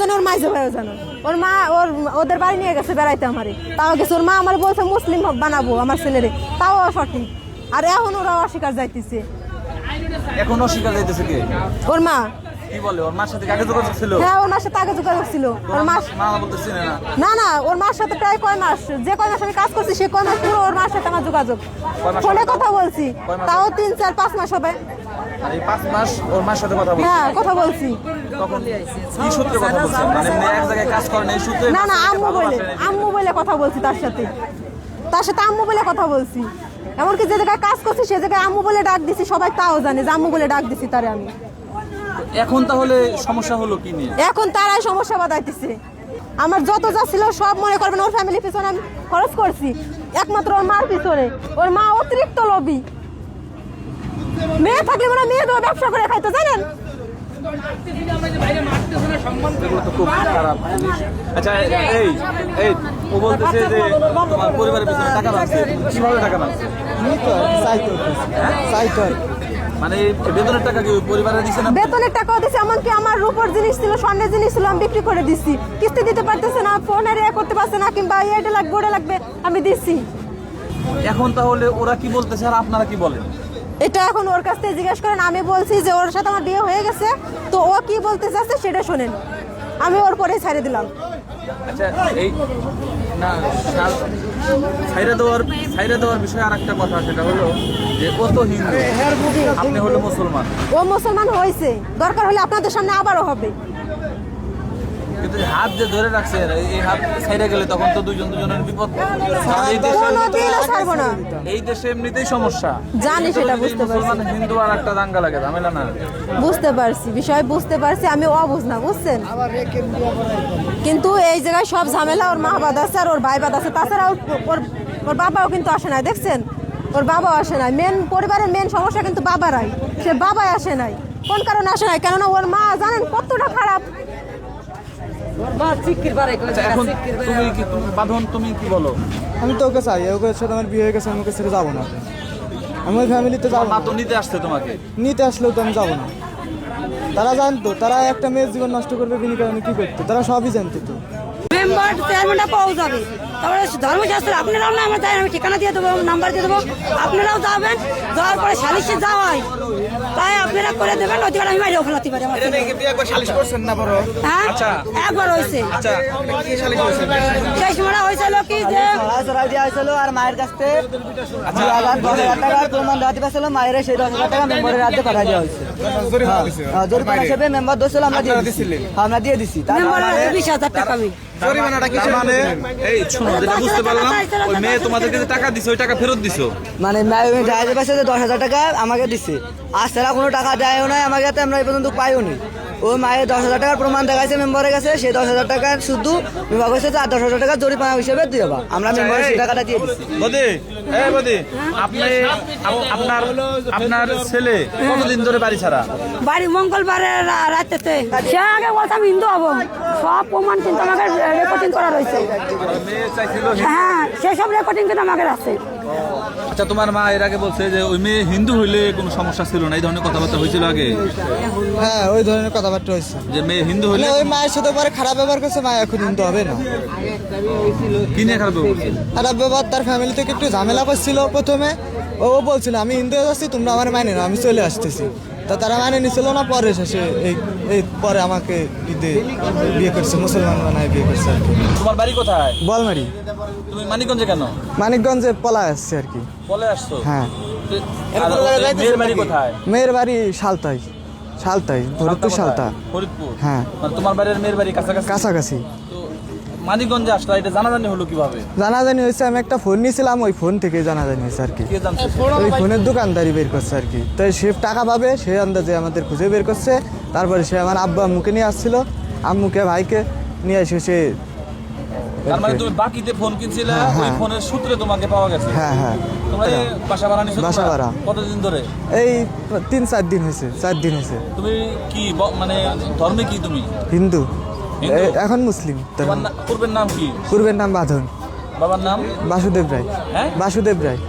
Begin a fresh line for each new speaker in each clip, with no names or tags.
জানে, ওর মাইজো ভাইও জানে। ওর মা ওদের বাড়ি নিয়ে গেছে বেড়াইতে আমারে, তাও গেছে। ওর মা আমার বলছে মুসলিম বানাবো আমার ছেলেরে, তাও সঠিক। আর এখন ওরা অস্বীকার যাইতেছে।
এখন অস্বীকার যাইতেছে কে?
ওর মা।
কি বলে? ওর মার সাথে আগে যোগাযোগ ছিল?
হ্যাঁ, ওর মার সাথে আগে যোগাযোগ ছিল। ওর মা
বলতেছি
না না, ওর মার সাথে প্রায় কয় মাস, যে কয় মাস আমি কাজ করছি সে কয় মাস পুরো ওর মার সাথে আমার যোগাযোগ। ফোনে কথা বলছি, তাও 3, 4, 5 মাস হবে।
আর এই 5 মাস ওর মার সাথে কথা বলছি?
হ্যাঁ, কথা বলছি।
তখন কি সূত্রে কথা বলছেন? মানে এক জায়গায় কাজ করেন এই সূত্রে?
না না, আম্মু বলে কথা বলছি তার সাথে আম্মু বলে কথা বলছি। এমনকি যে জায়গায় কাজ করছি সে জায়গায় আম্মু বলে ডাক দিছি, সবাই তাও জানে যে আম্মু বলে ডাক দিছি তারে আমি।
এখন তাহলে সমস্যা হলো কি নিয়ে?
এখন তারাই সমস্যা বাধাইতেছে। আমার যত যা ছিল সব মনে করবেন ওর ফ্যামিলির পিছনে আমি খরচ করছি, একমাত্র ওর মার পিছনে। ওর মা অতিরিক্ত লোভী। মেয়ে থাকলে মানে মেয়ে দেওয়া ব্যবসা করে খাইতো, জানেন?
খুব খারাপ জিনিস। আচ্ছা, এই ও বলতেছে যে তোমার পরিবারের পিছনে টাকা লাগছে। কিভাবে টাকা লাগছে? মানে বেতনের টাকা কি পরিবারে দিছে না?
বেতনের টাকাও দিছে, এমনকি আমার রূপোর জিনিস ছিল, স্বর্ণের জিনিস ছিল, আমি বিক্রি করে দিছি। কিস্তি দিতে পারতেছে না, ফোনের করতে পারছে না, কিংবা এটা লাগবে ওটা লাগবে, আমি দিছি।
এখন তাহলে ওরা কি বলতেছে আর আপনারা কি বলেন?
এটা এখন ওর কাছ থেকে জিজ্ঞেস করেন। আমি বলছি যে ওর সাথে আমার বিয়ে হয়ে গেছে, তো ও কি বলতে চাচ্ছে সেটা শোনেন। আমি ওর পরে ছাড়ে দিলাম।
আচ্ছা, এই না ছাইরে দেওয়ার বিষয়ে আর একটা কথা, সেটা হলো যে ও তো হিন্দু, আপনি হলো মুসলমান।
ও মুসলমান হয়েছে, দরকার হলে আপনাদের সামনে আবারও হবে।
কিন্তু হাত যে ধরে রাখছে, এই হাত ছাইরে গেলে তখন তো দুজনের বিপদ। এই দেশে এমনিতেই সমস্যা,
জানি সেটা, বুঝতে পারছি।
মুসলমান হিন্দু আর একটা দাঙ্গা লাগে, ঝামেলা না?
বুঝতে পারছি, বিষয় বুঝতে পারছি, আমি অবুঝ না, বুঝছেন? কিন্তু এই জায়গায় সব ঝামেলা ওর মা বাদ আছে আর ওর ভাই বাদ আছে। তাছাড়া ওর বাবাও কিন্তু আসে নাই, দেখছেন? ওর বাবাও আসে নাই। পরিবারের মেন সমস্যা কিন্তু বাবারাই, সে বাবাই আসে নাই। কোন কারণে আসে নাই? কেননা ওর মা জানেন কতটা খারাপ।
এখন তুমি কি বলো?
আমি তো ওকে চাই, ওকে সাথে আমার বিয়ে হয়ে গেছে, আমি ওকে ছেড়ে যাবো না। আমার ফ্যামিলিতে যাবো
মা
না।
তো নিতে আসছে তোমাকে?
নিতে আসলেও তো আমি যাবো না। তারা জানতো, তারা একটা মেয়ের জীবন নষ্ট করবে বিনি কারণে কি করতো, তারা সবই জানতো। তো
মেম্বার চেয়ারম্যানটা পাওয়া যাবে। তারপরে ধর্মশাস্ত্র আপনারাও না, আমরা তাই আমি ঠিকানা দিয়ে দেবো, নাম্বার দিয়ে দেবো, আপনারাও যাবেন। যাওয়ার পরে সালিশে যাওয়াই তাই আপনারা করে দেবেন, অধিকার আমি বাইরেও ফেলাতে পারি। হ্যাঁ, একবার হয়েছে। সেই সময় হয়েছিল কি যে
আর মায়ের কাছ থেকে 10,000 টাকার প্রমাণ রাখতে পারছিল, মায়ের সেই 10,000 টাকা মেম্বারের রাজ্যে পাঠা দেওয়া হয়েছে। জরিমানা হিসেবে মেম্বার দোষছিল, আমরা দিয়ে দিচ্ছি।
মেম্বারের 20,000 টাকা আমি
মানে এই শুনো, যেটা বুঝতে পারলাম, ওই মেয়ে তোমাদেরকে যে টাকা দিছে ওই টাকা ফেরত দিছো?
মানে জাহাজের পাশে 10,000 টাকা আমাকে দিচ্ছে, আর তারা কোনো টাকা দেয়ও নাই আমাকে, আমরা এই পর্যন্ত পাইও নি। ওই মায়ের 10,000 টাকার প্রমাণ দেখাইছে মেম্বারের কাছে, সেই 10,000 টাকা শুধু বিভাগ হয়েছে, আর 10,000 টাকা জরিমানা হিসেবে দিয়ে দেবা, আমরা মেম্বারের সেই টাকাটা দিয়ে দিচ্ছি।
আপনার ছেলে কতদিন ধরে বাড়ি ছাড়া?
বাড়ি মঙ্গলবারে রাতেতে। সে আগে বলতাম হিন্দু হবো, সব প্রমাণ কিন্তু আমাকে রেকর্ডিং করা রয়েছে। হ্যাঁ, সেসব রেকর্ডিং কিন্তু আমাকে আছে।
আচ্ছা, তোমার মা এর আগে বলছে যে ওই মেয়ে হিন্দু হইলে কোনো সমস্যা ছিল না, এই ধরনের কথাবার্তা হয়েছিল আগে?
হ্যাঁ, ওই ধরনের কথাবার্তা হয়েছে
যে মেয়ে হিন্দু হইলে
ওই মায়ের সাথে পরে খারাপ ব্যবহার করছে, মা এখন হিন্দু হবে না।
কি নিয়ে খারাপ ব্যবহার?
খারাপ ব্যবহার, তার ফ্যামিলি থেকে একটু ঝামেলা করছিল প্রথমে। ও বলছিল আমি হিন্দু হয়ে যাচ্ছি, তোমরা আমার মানে না, আমি চলে আসতেছি। তা তারা মানে নিছিল না, পরে শেষে এই পরে আমাকে বিয়ে করছে, মুসলমান বানায় বিয়ে করছে আর কি।
তোমার বাড়ি কোথায়?
বলমারি।
তুমি মানিকগঞ্জে কেন?
মানিকগঞ্জে পলা আসছে আর কি।
বলে আসছো?
হ্যাঁ।
মেয়ের বাড়ি কোথায়?
মেয়ের বাড়ি সালতাই, ফরিদপুর সালতা।
ফরিদপুর?
হ্যাঁ।
তোমার বাড়ির মেয়ের বাড়ি কাছাকাছি?
কাছাকাছি।
মানিকগঞ্জে আসলা, এটা জানাজানি হলো কিভাবে?
জানাজানি হয়েছে, আমি একটা ফোন নিয়েছিলাম, ওই ফোন থেকে জানাজানি হয়েছে আর কি।
কে জানছে?
ওই ফোনের দোকানদারি বের করছে আর কি। তো সে টাকা পাবে সে আন্দাজে আমাদের খুঁজে বের করছে। তারপরে সে আমার আব্বা আম্মুকে নিয়ে আসছিল, আম্মুকে ভাইকে নিয়ে এসে সে।
তার মানে তুমি বাকিতে ফোন কিনছিলে, ওই ফোনের সূত্রে তোমাকে পাওয়া গেছে?
হ্যাঁ হ্যাঁ।
তোমরা বাসা ভাড়া নিছো?
বাসা ভাড়া।
কতদিন ধরে?
এই 3-4 দিন হয়েছে, 4 দিন হয়েছে।
তুমি কি মানে ধর্মে কি তুমি?
হিন্দু, এখন মুসলিম।
পূর্বের নাম কি?
পূর্বের নাম বাঁধন।
বাবার নাম?
বাসুদেব রায়।
হ্যাঁ,
বাসুদেব রায়।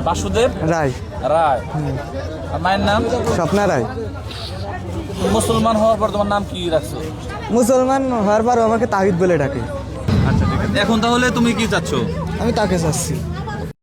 বাসুদেব
রায়।
আর মায়ের নাম?
স্বপ্না রায়।
মুসলমান হওয়ার পর তোমার নাম কি রাখছো?
মুসলমান হওয়ার পর আমাকে তাহিদ বলে ডাকে।
আচ্ছা ঠিক আছে, এখন তাহলে তুমি কি চাচ্ছ?
আমি তাকে চাচ্ছি।